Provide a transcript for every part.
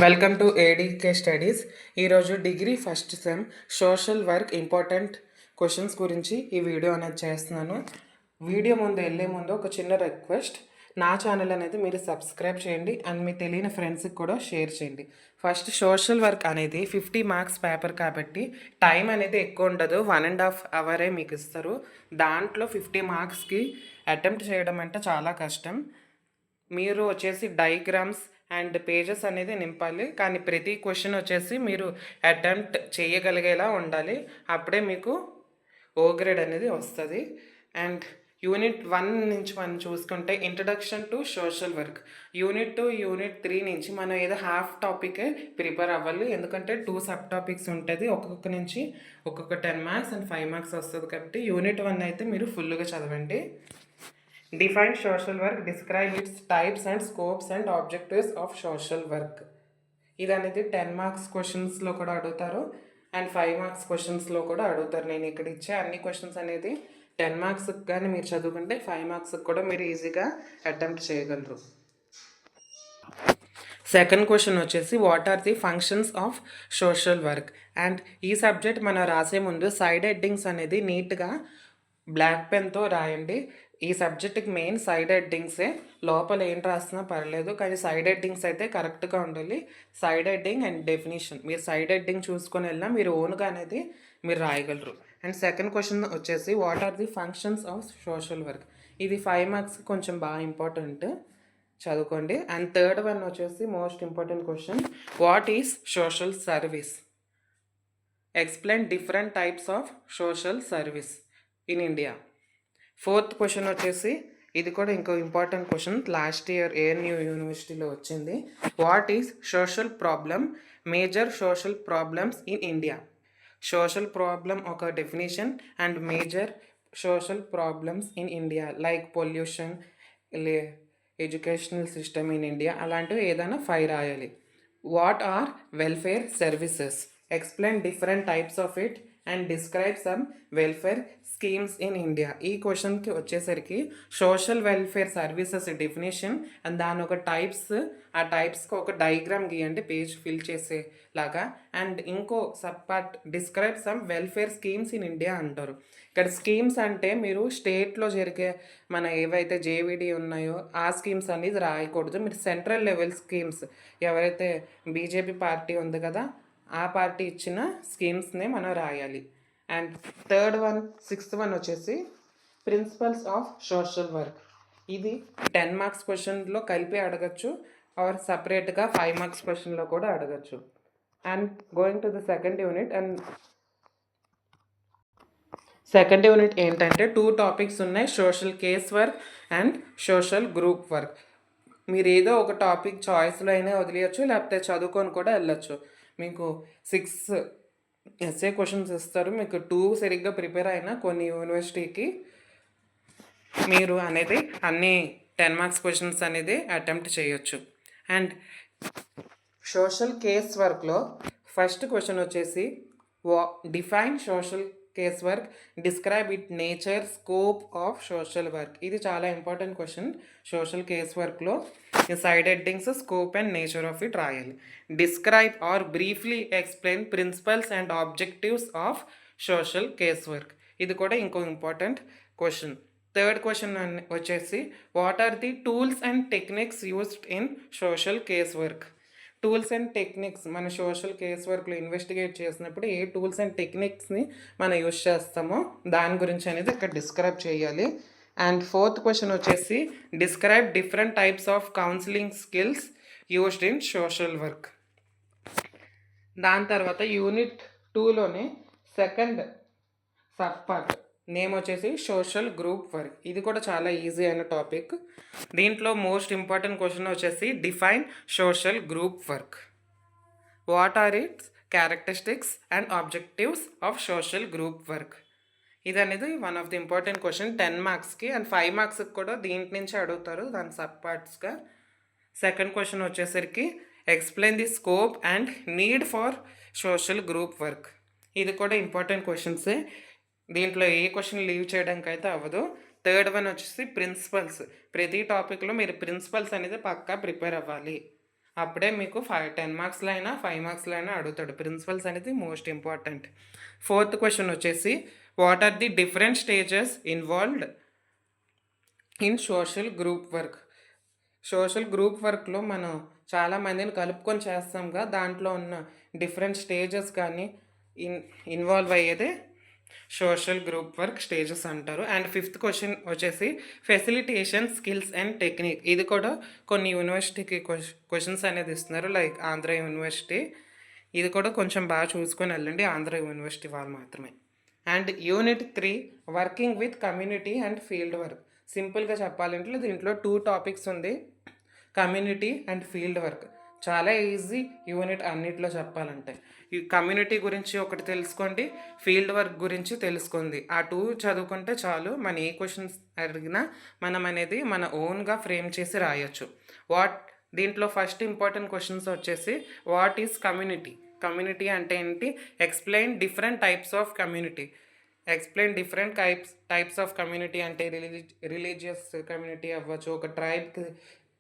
Welcome to ADK studies. ఈరోజు degree first sem social work important questions గురించి ఈ video అనేది చేస్తున్నాను. వీడియో వెళ్ళే ముందు ఒక చిన్న రిక్వెస్ట్, నా ఛానల్ అనేది మీరు సబ్స్క్రైబ్ చేయండి అండ్ మీ తెలియని ఫ్రెండ్స్కి కూడా షేర్ చేయండి. ఫస్ట్ సోషల్ వర్క్ అనేది 50 మార్క్స్ పేపర్ కాబట్టి టైం అనేది ఎక్కువ ఉండదు, 1.5 అవరే మీకు ఇస్తారు. దాంట్లో 50 మార్క్స్కి అటెంప్ట్ చేయడం అంటే చాలా కష్టం. మీరు వచ్చేసి డయాగ్రామ్స్ అండ్ పేజెస్ అనేది నింపాలి, కానీ ప్రతి క్వశ్చన్ వచ్చేసి మీరు అటెంప్ట్ చేయగలిగేలా ఉండాలి. అప్పుడే మీకు ఓ గ్రేడ్ అనేది వస్తుంది. అండ్ యూనిట్ 1 నుంచి మనం చూసుకుంటే introduction to social work. Unit 2, unit 3 నుంచి మనం ఏదో హాఫ్ టాపికే ప్రిపేర్ అవ్వాలి, ఎందుకంటే 2 సబ్ టాపిక్స్ ఉంటుంది. ఒక్కొక్క నుంచి ఒక్కొక్క 10 మార్క్స్ అండ్ 5 మార్క్స్ వస్తుంది కాబట్టి యూనిట్ 1 అయితే మీరు ఫుల్గా చదవండి. Define social work, describe it's types and scopes and objectives of social work. ఇది అనేది 10 మార్క్స్ క్వశ్చన్స్లో కూడా అడుగుతారు అండ్ 5 మార్క్స్ క్వశ్చన్స్లో కూడా అడుగుతారు. నేను ఇక్కడ ఇచ్చే అన్ని క్వశ్చన్స్ అనేది 10 మార్క్స్కి కానీ మీరు చదువుకుంటే 5 మార్క్స్కి కూడా మీరు ఈజీగా అటెంప్ట్ చేయగలరు. సెకండ్ క్వశ్చన్ వచ్చేసి what are the functions of social work. And ఈ సబ్జెక్ట్ మనం రాసే ముందు సైడ్ హెడ్డింగ్స్ అనేది నీట్గా బ్లాక్ పెన్తో రాయండి. ఈ సబ్జెక్ట్కి మెయిన్ సైడ్ హెడ్డింగ్సే, లోపల ఏం రాసినా పర్లేదు, కానీ సైడ్ హెడ్డింగ్స్ అయితే కరెక్ట్గా ఉండాలి. సైడ్ హెడ్డింగ్ అండ్ డెఫినేషన్ మీరు సైడ్ హెడ్డింగ్ చూసుకొని వెళ్ళినా మీరు ఓన్గా అనేది మీరు రాయగలరు. అండ్ సెకండ్ క్వశ్చన్ వచ్చేసి what are the functions of social work. ఇది 5 మార్క్స్ కొంచెం బాగా ఇంపార్టెంట్, చదువుకోండి. అండ్ థర్డ్ వన్ వచ్చేసి most important question, what is social service. Explain different types of social service in India. Fourth question వచ్చేసి ఇది కూడా ఇంకో important question, last year ANU యూనివర్సిటీలో వచ్చింది. What is social problem, major social problems in India. Social problem ఒక definition and major social problems in India like pollution, educational system in India, అలాంటివి ఏదైనా 5 రాయాలి. What are welfare services, explain different types of it and describe some welfare schemes in India. ఈ క్వశ్చన్కి వచ్చేసరికి social welfare services definition and దాని ఒక types, ఆ టైప్స్కి ఒక డయాగ్రామ్ గీయండి పేజ్ ఫిల్ చేసేలాగా. అండ్ ఇంకో sub part describe some welfare schemes in India అంటారు. ఇక్కడ స్కీమ్స్ అంటే మీరు స్టేట్లో జరిగే మన ఏవైతే జేవిడి ఉన్నాయో ఆ స్కీమ్స్ అనేది రాయకూడదు, మీరు సెంట్రల్ లెవెల్ స్కీమ్స్, ఎవరైతే బీజేపీ పార్టీ ఉంది కదా ఆ పార్టీ ఇచ్చిన స్కీమ్స్నే మనం రాయాలి. And third one, sixth one వచ్చేసి ప్రిన్సిపల్స్ ఆఫ్ సోషల్ వర్క్. ఇది 10 మార్క్స్ క్వశ్చన్లో కలిపి అడగచ్చు ఆర్ సపరేట్గా 5 మార్క్స్ క్వశ్చన్లో కూడా అడగచ్చు. And going to the second unit. And second unit ఏంటంటే 2 టాపిక్స్ ఉన్నాయి, social case work and social group work. మీరు ఏదో ఒక టాపిక్ చాయిస్లో అయినా వదిలేయచ్చు, లేకపోతే చదువుకొని కూడా వెళ్ళచ్చు. మీకు 6 ఎస్ఏ క్వశ్చన్స్ ఇస్తారు, మీకు 2 సరిగ్గా ప్రిపేర్ అయినా కొన్ని యూనివర్సిటీకి మీరు అనేది అన్ని 10 మార్క్స్ క్వశ్చన్స్ అనేది అటెంప్ట్ చేయొచ్చు. అండ్ సోషల్ కేస్ వర్క్లో ఫస్ట్ క్వశ్చన్ వచ్చేసి define social case work, describe it nature, scope of social work. ఇది చాలా ఇంపార్టెంట్ క్వశ్చన్. సోషల్ కేస్ వర్క్లో side headings, scope and nature of it రాయాలి. Describe or briefly explain principles and objectives of social case work. ఇది కూడా ఇంకో important question. Third question వచ్చేసి what are the tools and techniques used in social case work. Tools and techniques మన social case వర్క్లో investigate చేసినప్పుడు ఏ tools and టెక్నిక్స్ని మనం use చేస్తామో దాని గురించి అనేది ఇక్కడ డిస్క్రైబ్ చేయాలి. అండ్ ఫోర్త్ క్వశ్చన్ వచ్చేసి describe different types of counselling skills used in social work. దాని తర్వాత యూనిట్ 2లోనే సెకండ్ సబ్ పార్ట్ నేమ్ వచ్చేసి సోషల్ గ్రూప్ వర్క్. ఇది కూడా చాలా ఈజీ అయిన టాపిక్. దీంట్లో మోస్ట్ ఇంపార్టెంట్ క్వశ్చన్ వచ్చేసి define social group work. What are its characteristics and objectives of social group work. ఇది అనేది one of the important question 10 మార్క్స్కి అండ్ 5 మార్క్స్కి కూడా దీంట్ నుంచి అడుగుతారు దాని సబ్ పార్ట్స్గా. సెకండ్ క్వశ్చన్ వచ్చేసరికి explain the scope and need for social group work. ఇది కూడా ఇంపార్టెంట్ క్వశ్చన్సే, దీంట్లో ఏ క్వశ్చన్ లీవ్ చేయడానికి అయితే అవ్వదు. థర్డ్ వన్ వచ్చేసి ప్రిన్సిపల్స్. ప్రతి టాపిక్లో మీరు ప్రిన్సిపల్స్ అనేది పక్కా ప్రిపేర్ అవ్వాలి. అప్పుడే మీకు 10 మార్క్స్లో అయినా 5 మార్క్స్లో అయినా అడుగుతాడు. ప్రిన్సిపల్స్ అనేది మోస్ట్ ఇంపార్టెంట్. ఫోర్త్ క్వశ్చన్ వచ్చేసి what are the different stages involved in social group work. Social group వర్క్లో మనం చాలామందిని కలుపుకొని చేస్తాంగా, దాంట్లో ఉన్న డిఫరెంట్ స్టేజెస్ కానీ ఇన్వాల్వ్ అయ్యేదే సోషల్ గ్రూప్ వర్క్ స్టేజెస్ అంటారు. అండ్ ఫిఫ్త్ క్వశ్చన్ వచ్చేసి ఫెసిలిటేషన్ స్కిల్స్ అండ్ టెక్నిక్. ఇది కూడా కొన్ని యూనివర్సిటీకి క్వశ్చన్స్ అనేది ఇస్తున్నారు, లైక్ ఆంధ్ర యూనివర్సిటీ. ఇది కూడా కొంచెం బాగా చూసుకొని వెళ్ళండి, ఆంధ్ర యూనివర్సిటీ వాళ్ళు మాత్రమే. And unit 3 working with community and field work. సింపుల్గా చెప్పాలంటే దీంట్లో 2 టాపిక్స్ ఉంది, కమ్యూనిటీ అండ్ ఫీల్డ్ వర్క్. చాలా ఈజీ యూనిట్ అన్నిట్లో చెప్పాలంటే. ఈ కమ్యూనిటీ గురించి ఒకటి తెలుసుకోండి, ఫీల్డ్ వర్క్ గురించి తెలుసుకోండి. ఆ 2 చదువుకుంటే చాలు, మన ఏ క్వశ్చన్స్ అడిగినా మనం అనేది మన ఓన్గా ఫ్రేమ్ చేసి రాయొచ్చు. దీంట్లో ఫస్ట్ ఇంపార్టెంట్ క్వశ్చన్స్ వచ్చేసి వాట్ ఈజ్ కమ్యూనిటీ. కమ్యూనిటీ అంటే ఏంటి? Explain different types of community. Explain different types of community అంటే రిలీజియస్ కమ్యూనిటీ అవ్వచ్చు, ఒక ట్రైబ్కి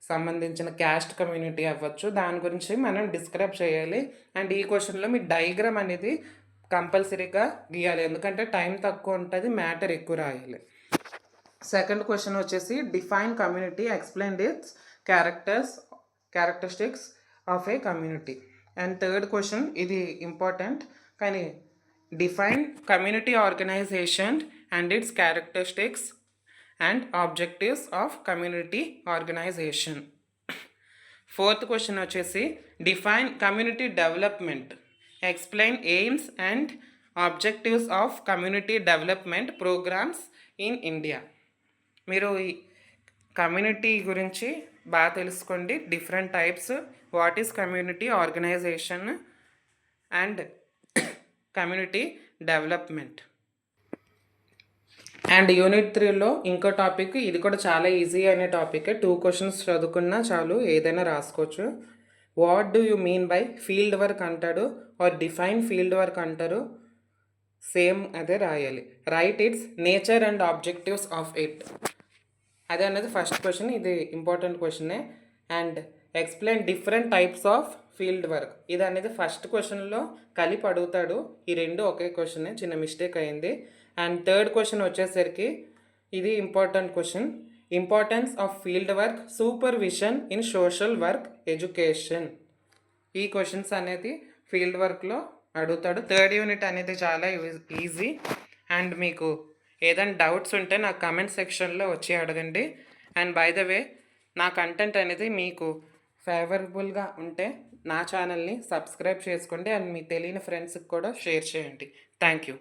సంబంధించిన క్యాస్ట్ కమ్యూనిటీ అవ్వచ్చు, దాని గురించి మనం డిస్క్రైబ్ చేయాలి. అండ్ ఈ క్వశ్చన్లో మీ డయాగ్రామ్ అనేది కంపల్సరీగా గీయాలి, ఎందుకంటే టైం తక్కువ ఉంటుంది, మ్యాటర్ ఎక్కువ రాయాలి. సెకండ్ క్వశ్చన్ వచ్చేసి define community, explain its characteristics of a community. And third question ఇది ఇంపార్టెంట్, కానీ define community organisation and its characteristics and objectives of community organisation. Fourth question వచ్చేసి define community development, explain aims and objectives of community development programmes in India. మీరు ఈ community గురించి బాగా తెలుసుకోండి, different types, what is community organisation and community development. And unit 3లో ఇంకో topic, ఇది కూడా చాలా ఈజీ అనే టాపిక్. 2 క్వశ్చన్స్ చదువుకున్నా చాలు, ఏదైనా రాసుకోవచ్చు. What do you mean by field work అంటాడు, ఆర్ డిఫైన్ ఫీల్డ్ వర్క్ అంటారు, సేమ్ అదే రాయాలి. Write its nature and objectives of it, అదే అనేది ఫస్ట్ క్వశ్చన్, ఇది ఇంపార్టెంట్ క్వశ్చనే. And explain different types of field work, ఇది అనేది ఫస్ట్ క్వశ్చన్లో కలిపి అడుగుతాడు. ఈ రెండు ఒకే క్వశ్చనే, చిన్న మిస్టేక్ అయింది. అండ్ థర్డ్ క్వశ్చన్ వచ్చేసరికి ఇది important question, importance of field work, supervision in social work education. ఈ క్వశ్చన్స్ అనేది ఫీల్డ్ వర్క్లో అడుగుతాడు. థర్డ్ యూనిట్ అనేది చాలా ఈజీ. అండ్ మీకు ఏదైనా డౌట్స్ ఉంటే నాకు కమెంట్ సెక్షన్లో వచ్చి అడగండి. అండ్ బై ద వే, నా కంటెంట్ అనేది మీకు ఫేవరబుల్గా ఉంటే నా ఛానల్ని సబ్స్క్రైబ్ చేసుకోండి, అండ్ మీ తెలియని ఫ్రెండ్స్కి కూడా షేర్ చేయండి. Thank you.